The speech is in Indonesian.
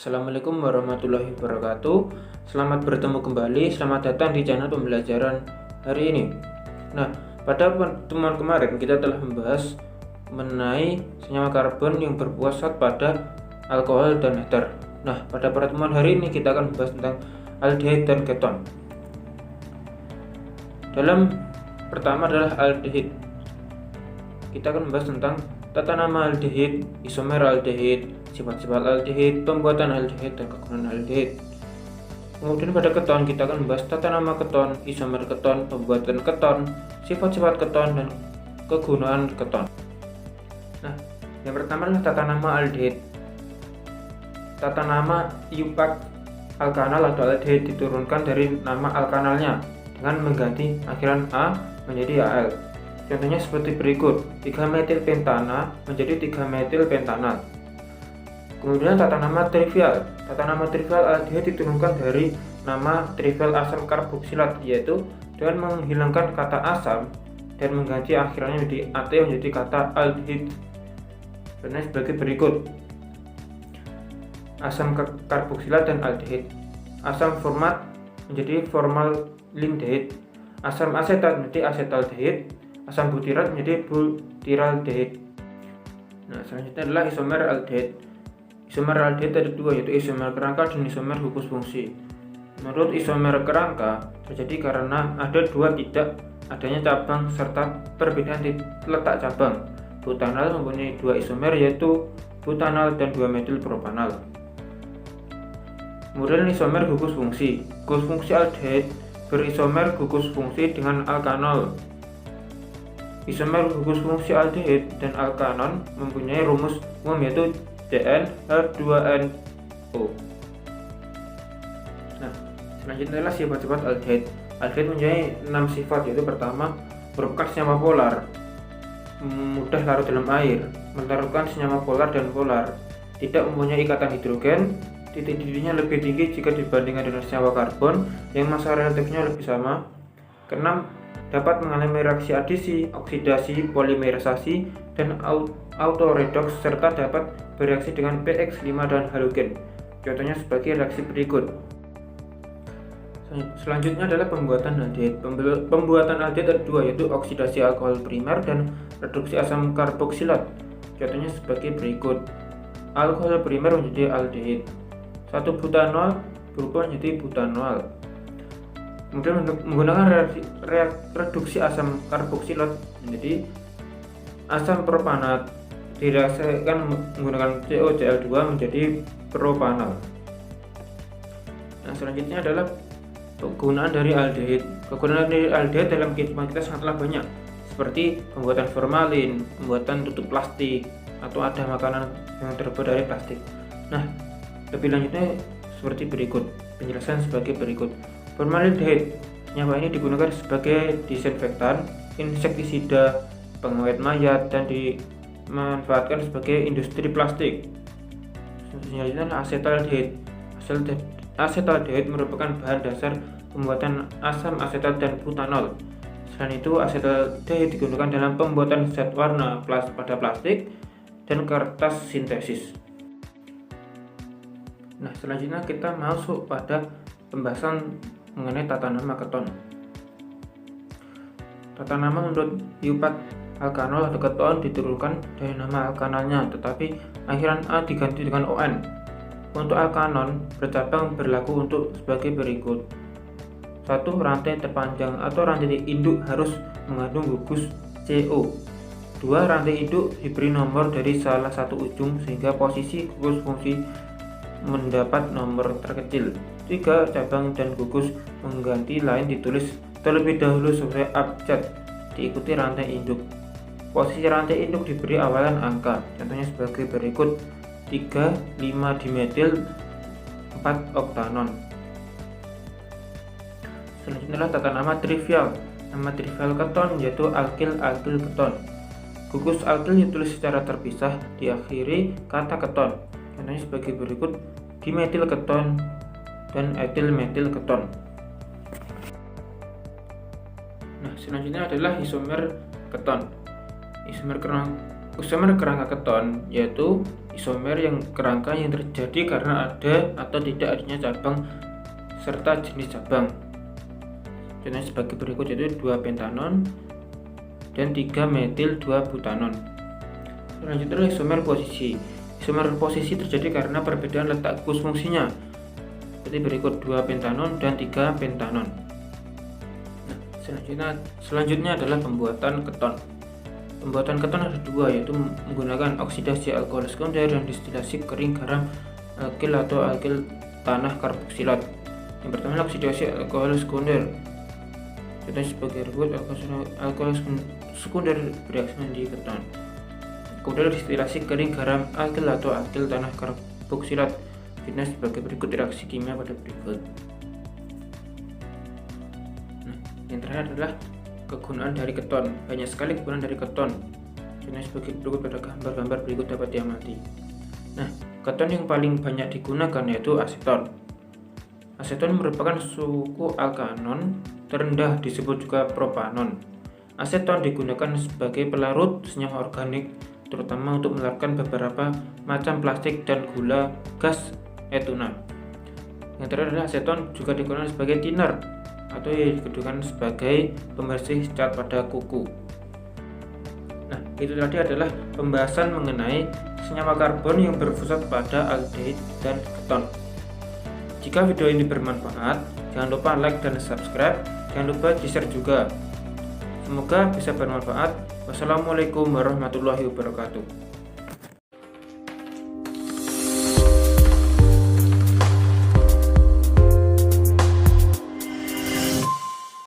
Assalamualaikum warahmatullahi wabarakatuh. Selamat bertemu kembali. Selamat datang di channel pembelajaran hari ini. Nah, pada pertemuan kemarin kita telah membahas mengenai senyawa karbon yang berpuasat pada alkohol dan ester. Nah, pada pertemuan hari ini kita akan membahas tentang aldehid dan keton. Dalam pertama adalah aldehid. Kita akan membahas tentang tata nama aldehid, isomer aldehid, sifat-sifat aldehid, pembuatan aldehid, dan kegunaan aldehid. Kemudian pada keton kita akan membahas tata nama keton, isomer keton, pembuatan keton, sifat-sifat keton, dan kegunaan keton. Nah, yang pertama adalah tata nama aldehid. Tata nama iupak alkanal atau aldehid diturunkan dari nama alkanalnya dengan mengganti akhiran A menjadi Al. Contohnya seperti berikut: 3-metilpentana menjadi 3-metilpentanal. Kemudian tata nama trivial. Tata nama trivial aldehid diturunkan dari nama trivial asam karboksilat, yaitu dengan menghilangkan kata asam dan mengganti akhirannya menjadi at menjadi kata aldehid. Contohnya sebagai berikut: asam karboksilat dan aldehid. Asam format menjadi formalindehid. Asam asetat menjadi asetaldehid. Asam butirat menjadi butyraldehid. Nah, selanjutnya adalah isomer aldehid. Isomer aldehid ada dua, yaitu isomer kerangka dan isomer gugus fungsi. Menurut isomer kerangka terjadi karena ada dua tidak adanya cabang serta perbedaan letak cabang. Butanal mempunyai dua isomer, yaitu butanal dan 2-metilpropanal. Kemudian isomer gugus fungsi. Gugus fungsi aldehid berisomer gugus fungsi dengan alkanol. Isomer gugus fungsi aldehid dan alkanon mempunyai rumus umum, yaitu DN-H2NO. Nah, selanjutnya adalah sifat-sifat aldehid. Aldehid mempunyai 6 sifat, yaitu pertama, merupakan senyawa polar, mudah larut dalam air, menaruhkan senyawa polar dan polar, tidak mempunyai ikatan hidrogen, titik didihnya lebih tinggi jika dibandingkan dengan senyawa karbon yang massa relatifnya lebih sama. Keenam, dapat mengalami reaksi adisi, oksidasi, polimerisasi, dan autoredoks, serta dapat bereaksi dengan pX5 dan halogen. Contohnya sebagai reaksi berikut. Selanjutnya adalah pembuatan aldehid. Pembuatan aldehid ada dua, yaitu oksidasi alkohol primer dan reduksi asam karboksilat. Contohnya sebagai berikut: alkohol primer menjadi aldehid. 1-butanol berubah menjadi butanol. Kemudian menggunakan reduksi asam karboksilat menjadi asam propanat, direaksikan menggunakan COCl2 menjadi propanal. Nah, selanjutnya adalah kegunaan dari aldehid. Kegunaan dari aldehid dalam kehidupan kita sangatlah banyak, seperti pembuatan formalin, pembuatan tutup plastik, atau ada makanan yang terbuat dari plastik. Nah, lebih lanjutnya seperti berikut, penjelasan sebagai berikut. Formaldehid, senyawa ini digunakan sebagai disinfektan, insektisida, pengawet mayat, dan dimanfaatkan sebagai industri plastik. Selanjutnya adalah asetaldehid. Asetaldehid merupakan bahan dasar pembuatan asam asetat dan butanol. Selain itu, asetaldehid digunakan dalam pembuatan zat warna pada plastik dan kertas sintesis. Nah, selanjutnya kita masuk pada pembahasan mengenai tata nama keton. Tata nama menurut iupak alkanol atau keton diturunkan dari nama alkanalnya, tetapi akhiran A diganti dengan ON. Untuk alkanon bercabang berlaku untuk sebagai berikut: 1. Rantai terpanjang atau rantai induk harus mengandung gugus CO. 2. Rantai induk diberi nomor dari salah satu ujung sehingga posisi gugus fungsi mendapat nomor terkecil. 3. Cabang dan gugus mengganti lain ditulis terlebih dahulu sesuai abjad, diikuti rantai induk. Posisi rantai induk diberi awalan angka, contohnya sebagai berikut: 3, 5 dimetil, 4 oktanon. Selanjutnya adalah tata nama trivial. Nama trivial keton yaitu alkil keton. Gugus alkil ditulis secara terpisah diakhiri kata keton, contohnya sebagai berikut: dimetil keton dan etil metil keton. Nah, selanjutnya adalah isomer keton. Isomer Isomer kerangka keton yaitu isomer kerangka yang terjadi karena ada atau tidak adanya cabang serta jenis cabang. Contohnya sebagai berikut, yaitu 2-pentanon dan 3-metil 2-butanon. Selanjutnya adalah isomer posisi. Isomer posisi terjadi karena perbedaan letak gugus fungsinya, seperti berikut: 2-pentanon dan 3-pentanon. Nah, selanjutnya adalah pembuatan keton. Pembuatan keton ada dua, yaitu menggunakan oksidasi alkohol sekunder dan distilasi kering garam alkil atau alkil tanah karboksilat. Yang pertama, oksidasi alkohol sekunder. Contohnya sebagai berikut: alkohol sekunder bereaksi di keton. Kemudian distilasi kering garam alkil atau alkil tanah karboksilat. Contohnya sebagai berikut reaksi kimia pada berikut. Nah, yang terakhir adalah kegunaan dari keton. Banyak sekali kegunaan dari keton. Contohnya sebagai berikut pada gambar-gambar berikut dapat diamati. Nah, keton yang paling banyak digunakan yaitu aseton. Aseton merupakan suku alkanon terendah, disebut juga propanon. Aseton digunakan sebagai pelarut senyawa organik, terutama untuk melarutkan beberapa macam plastik dan gula gas etuna. Yang terakhir adalah aseton juga digunakan sebagai thinner atau digunakan sebagai pembersih cat pada kuku. Nah, itu tadi adalah pembahasan mengenai senyawa karbon yang berpusat pada aldehid dan keton. Jika video ini bermanfaat, jangan lupa like dan subscribe. Jangan lupa di-share juga. Semoga bisa bermanfaat. Wassalamualaikum warahmatullahi wabarakatuh.